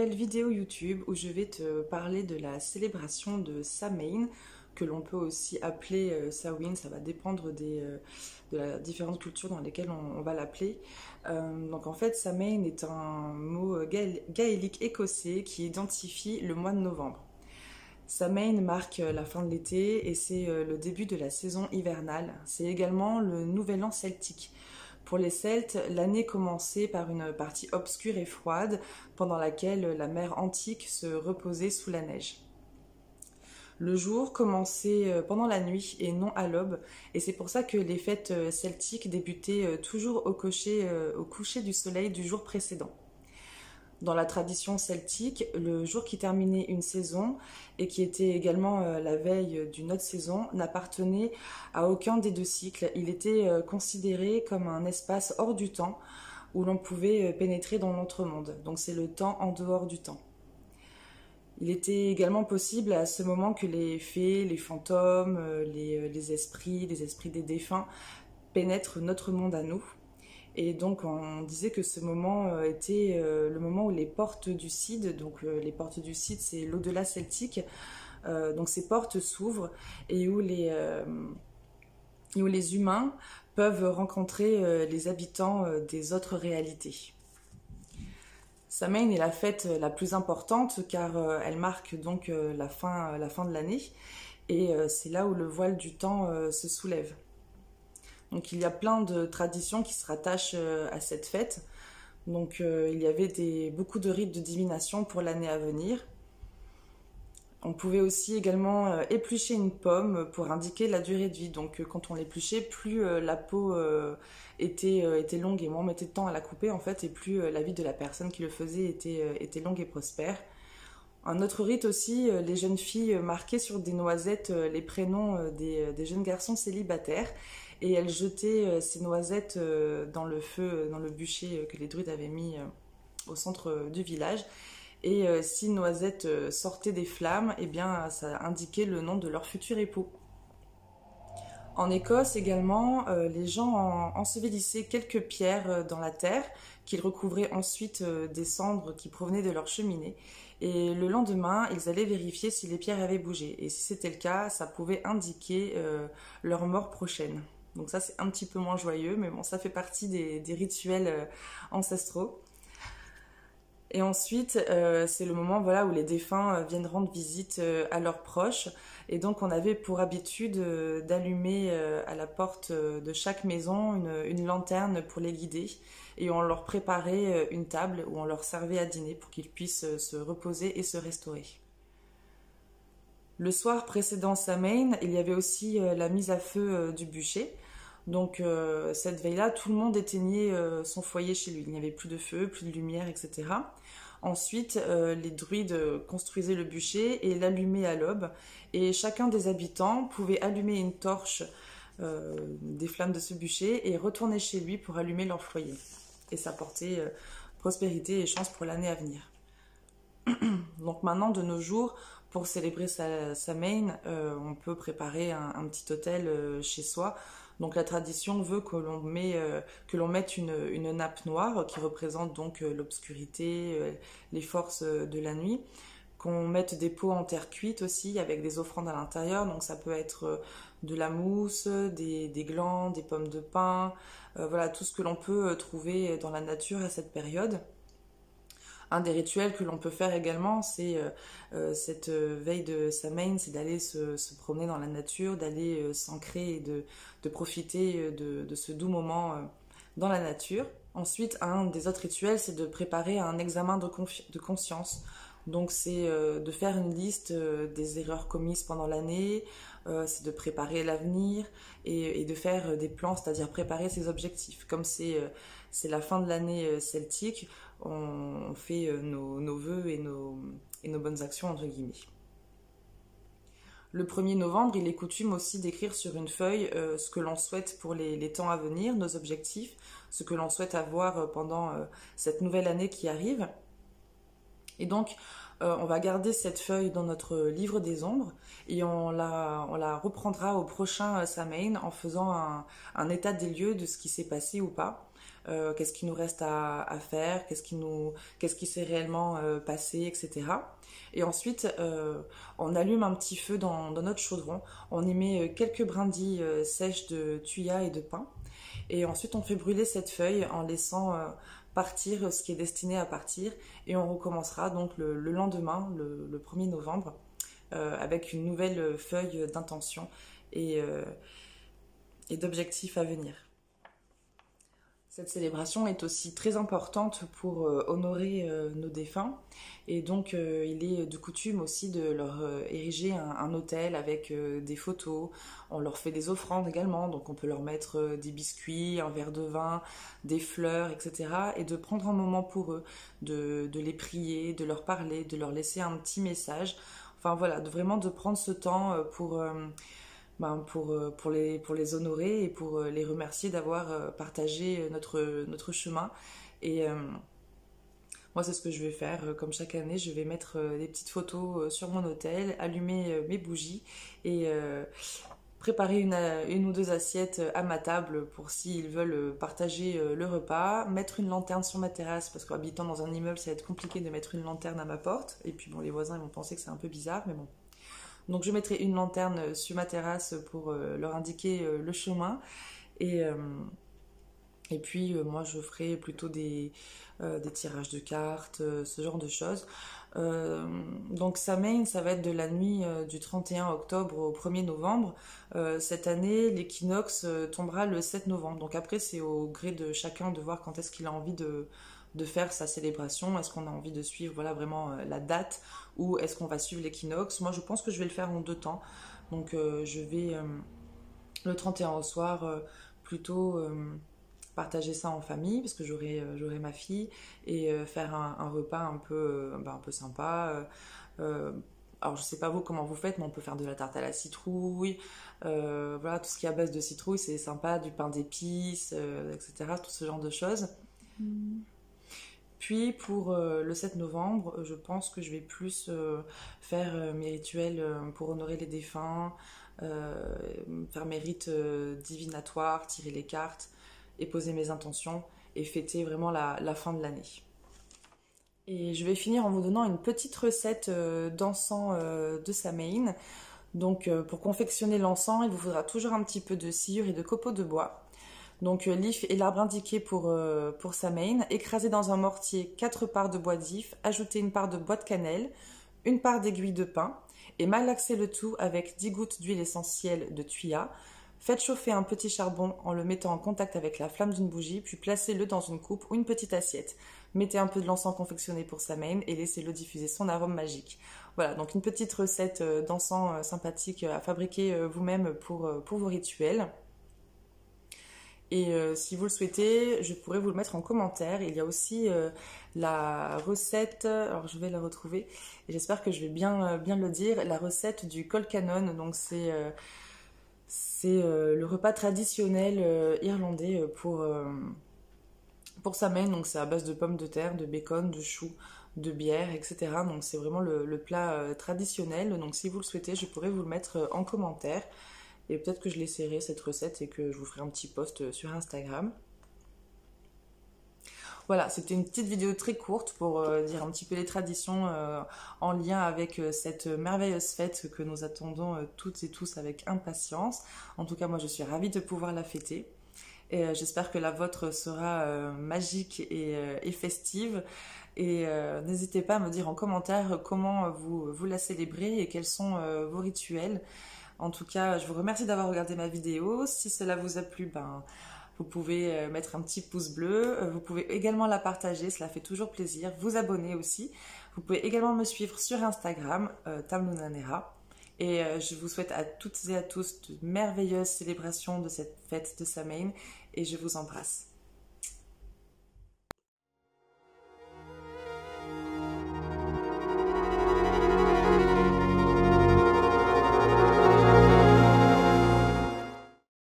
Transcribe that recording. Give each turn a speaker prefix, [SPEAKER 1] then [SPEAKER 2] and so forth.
[SPEAKER 1] nouvelle vidéo YouTube où je vais te parler de la célébration de Samhain, que l'on peut aussi appeler Samhain, ça va dépendre de la différentes cultures dans lesquelles on va l'appeler. Donc en fait, Samhain est un mot gaélique écossais qui identifie le mois de novembre. Samhain marque la fin de l'été et c'est le début de la saison hivernale. C'est également le nouvel an celtique. Pour les Celtes, l'année commençait par une partie obscure et froide, pendant laquelle la mer antique se reposait sous la neige. Le jour commençait pendant la nuit et non à l'aube, et c'est pour ça que les fêtes celtiques débutaient toujours au coucher du soleil du jour précédent. Dans la tradition celtique, le jour qui terminait une saison et qui était également la veille d'une autre saison n'appartenait à aucun des deux cycles. Il était considéré comme un espace hors du temps où l'on pouvait pénétrer dans l'autre monde. Donc c'est le temps en dehors du temps. Il était également possible à ce moment que les fées, les fantômes, les esprits des défunts pénètrent notre monde à nous. Et donc on disait que ce moment était le moment où les portes du Cid, donc les portes du Cid c'est l'au-delà celtique, donc ces portes s'ouvrent et où les humains peuvent rencontrer les habitants des autres réalités. Samhain est la fête la plus importante car elle marque donc la fin de l'année et c'est là où le voile du temps se soulève. Donc il y a plein de traditions qui se rattachent à cette fête. Donc il y avait beaucoup de rites de divination pour l'année à venir. On pouvait aussi également éplucher une pomme pour indiquer la durée de vie. Donc quand on l'épluchait, plus la peau était longue et moins on mettait de temps à la couper en fait, et plus la vie de la personne qui le faisait était longue et prospère. Un autre rite aussi, les jeunes filles marquaient sur des noisettes les prénoms des jeunes garçons célibataires et elles jetaient ces noisettes dans le feu, dans le bûcher que les druides avaient mis au centre du village. Et si une noisette sortait des flammes, eh bien ça indiquait le nom de leur futur époux. En Écosse également, les gens ensevelissaient quelques pierres dans la terre qu'ils recouvraient ensuite des cendres qui provenaient de leur cheminée. Et le lendemain, ils allaient vérifier si les pierres avaient bougé. Et si c'était le cas, ça pouvait indiquer leur mort prochaine. Donc ça, c'est un petit peu moins joyeux, mais bon, ça fait partie des rituels ancestraux. Et ensuite, c'est le moment voilà, où les défunts viennent rendre visite à leurs proches. Et donc, on avait pour habitude d'allumer à la porte de chaque maison une lanterne pour les guider. Et on leur préparait une table où on leur servait à dîner pour qu'ils puissent se reposer et se restaurer. Le soir précédent Samhain, il y avait aussi la mise à feu du bûcher. Donc cette veille-là, tout le monde éteignait son foyer chez lui. Il n'y avait plus de feu, plus de lumière, etc. Ensuite, les druides construisaient le bûcher et l'allumaient à l'aube. Et chacun des habitants pouvait allumer une torche des flammes de ce bûcher et retourner chez lui pour allumer leur foyer. Et ça portait prospérité et chance pour l'année à venir. Donc maintenant, de nos jours, pour célébrer Samhain, on peut préparer un petit autel chez soi. Donc la tradition veut que l'on mette une nappe noire qui représente donc l'obscurité, les forces de la nuit, qu'on mette des pots en terre cuite aussi avec des offrandes à l'intérieur. Donc ça peut être de la mousse, des glands, des pommes de pin, voilà tout ce que l'on peut trouver dans la nature à cette période. Un des rituels que l'on peut faire également, c'est cette veille de Samhain, c'est d'aller se promener dans la nature, d'aller s'ancrer et de profiter de ce doux moment dans la nature. Ensuite, un des autres rituels, c'est de préparer un examen de conscience. Donc c'est de faire une liste des erreurs commises pendant l'année, c'est de préparer l'avenir et de faire des plans, c'est-à-dire préparer ses objectifs. Comme c'est la fin de l'année celtique, on fait nos vœux et nos bonnes actions, entre guillemets. Le 1er novembre, il est coutume aussi d'écrire sur une feuille ce que l'on souhaite pour les temps à venir, nos objectifs, ce que l'on souhaite avoir pendant cette nouvelle année qui arrive. Et donc, on va garder cette feuille dans notre livre des ombres et on la reprendra au prochain Samhain en faisant un état des lieux de ce qui s'est passé ou pas. qu'est-ce qu'il nous reste à faire, qu'est-ce qui s'est réellement passé, etc. Et ensuite, on allume un petit feu dans notre chaudron, on y met quelques brindilles sèches de thuya et de pin, et ensuite on fait brûler cette feuille en laissant partir ce qui est destiné à partir, et on recommencera donc le lendemain, le 1er novembre, avec une nouvelle feuille d'intention et d'objectifs à venir. Cette célébration est aussi très importante pour honorer nos défunts, et donc il est de coutume aussi de leur ériger un autel avec des photos. On leur fait des offrandes également, donc on peut leur mettre des biscuits, un verre de vin, des fleurs, etc. Et de prendre un moment pour eux, de les prier, de leur parler, de leur laisser un petit message. Enfin voilà, vraiment de prendre ce temps pour les honorer et pour les remercier d'avoir partagé notre chemin. Et moi, c'est ce que je vais faire. Comme chaque année, je vais mettre des petites photos sur mon autel, allumer mes bougies et préparer une ou deux assiettes à ma table pour s'ils veulent partager le repas, mettre une lanterne sur ma terrasse, parce qu'habitant dans un immeuble, ça va être compliqué de mettre une lanterne à ma porte. Et puis bon, les voisins ils vont penser que c'est un peu bizarre, mais bon. Donc je mettrai une lanterne sur ma terrasse pour leur indiquer le chemin. Et puis moi je ferai plutôt des tirages de cartes, ce genre de choses. Donc Samhain, ça va être de la nuit du 31 octobre au 1er novembre. Cette année, l'équinoxe tombera le 7 novembre. Donc après, c'est au gré de chacun de voir quand est-ce qu'il a envie de faire sa célébration. Est-ce qu'on a envie de suivre voilà, vraiment la date, ou est-ce qu'on va suivre l'équinoxe? Moi, je pense que je vais le faire en deux temps. Donc je vais le 31 au soir plutôt partager ça en famille, parce que j'aurai ma fille, et faire un repas un peu sympa. Alors je sais pas vous comment vous faites, mais on peut faire de la tarte à la citrouille, voilà, tout ce qui est à base de citrouille c'est sympa, du pain d'épices, etc., tout ce genre de choses. Puis pour le 7 novembre, je pense que je vais plus faire mes rituels pour honorer les défunts, faire mes rites divinatoires, tirer les cartes et poser mes intentions et fêter vraiment la fin de l'année. Et je vais finir en vous donnant une petite recette d'encens de Samhain. Donc pour confectionner l'encens, il vous faudra toujours un petit peu de sciure et de copeaux de bois. Donc l'if et l'arbre indiqué pour Samhain. Écraser dans un mortier 4 parts de bois d'if, ajouter une part de bois de cannelle, une part d'aiguille de pin, et malaxer le tout avec 10 gouttes d'huile essentielle de thuya. Faites chauffer un petit charbon en le mettant en contact avec la flamme d'une bougie, puis placez-le dans une coupe ou une petite assiette. Mettez un peu de l'encens confectionné pour Samhain et laissez-le diffuser son arôme magique. Voilà, donc une petite recette d'encens sympathique à fabriquer vous-même pour vos rituels. Et si vous le souhaitez, je pourrais vous le mettre en commentaire. Il y a aussi la recette, alors je vais la retrouver, et j'espère que je vais bien le dire, la recette du colcannon. Donc c'est le repas traditionnel irlandais pour Samhain. Donc c'est à base de pommes de terre, de bacon, de choux, de bière, etc. Donc c'est vraiment le plat traditionnel. Donc si vous le souhaitez, je pourrais vous le mettre en commentaire. Et peut-être que je laisserai cette recette et que je vous ferai un petit post sur Instagram. Voilà, c'était une petite vidéo très courte pour dire un petit peu les traditions en lien avec cette merveilleuse fête que nous attendons toutes et tous avec impatience. En tout cas, moi je suis ravie de pouvoir la fêter. Et j'espère que la vôtre sera magique et festive. Et n'hésitez pas à me dire en commentaire comment vous la célébrez et quels sont vos rituels. En tout cas, je vous remercie d'avoir regardé ma vidéo. Si cela vous a plu, vous pouvez mettre un petit pouce bleu. Vous pouvez également la partager, cela fait toujours plaisir. Vous abonner aussi. Vous pouvez également me suivre sur Instagram, Tamnunanera. Et je vous souhaite à toutes et à tous de merveilleuses célébrations de cette fête de Samhain. Et je vous embrasse.